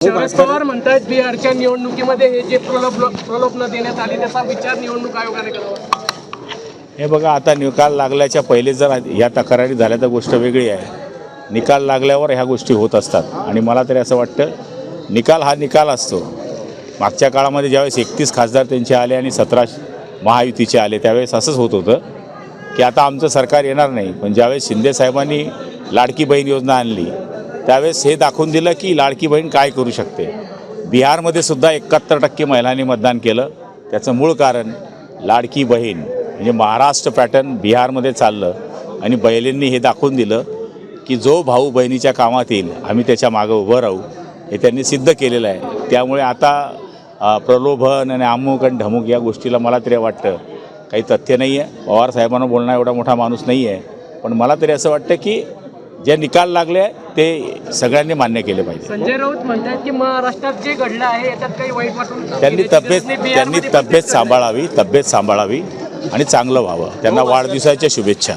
शरद पवार म्हणतात बिहारच्या निवडणुकीमध्ये हे जे प्रलोभन देण्यात आले त्याचा विचार निवडणूक आयोगाने करावा। हे बघा, आता निकाल लागल्याच्या पहिले जर ह्या तक्रारी झाल्या तर गोष्ट वेगळी आहे। निकाल लागल्यावर ह्या गोष्टी होत असतात आणि मला तरी असं वाटतं निकाल हा निकाल असतो। मागच्या काळामध्ये ज्यावेळेस 31 खासदार त्यांचे आले आणि 17 महायुतीचे आले त्यावेळेस असंच होत होतं की आता आमचं सरकार येणार नाही, पण ज्यावेळेस शिंदे साहेबांनी लाडकी बहीण योजना आणली त्यावेळेस हे दाखवून दिलं की लाडकी बहीण काय करू शकते। बिहारमध्ये सुद्धा 71% महिलांनी मतदान केलं। त्याचं मूळ कारण लाडकी बहीण म्हणजे महाराष्ट्र पॅटर्न बिहारमध्ये चाललं आणि बहिणींनी हे दाखवून दिलं की जो भाऊ बहिणीच्या कामात येईल आम्ही त्याच्या मागं उभं राहू, हे त्यांनी सिद्ध केलेलं आहे। त्यामुळे आता प्रलोभन आणि अमुक आणि ढमुक या गोष्टीला मला तरी वाटतं काही तथ्य नाही आहे। पवार साहेबांना बोलणं एवढा मोठा माणूस नाही आहे, पण मला तरी असं वाटतं की जे निकाल लागले ते सगळ्यांनी मान्य केले पाहिजे। संजय राऊत म्हणतात की महाराष्ट्रात जे घडलं आहे याच्यात काही वाईट वाटून त्यांनी तब्येत सांभाळावी आणि चांगलं व्हावं। त्यांना वाढदिवसाच्या शुभेच्छा।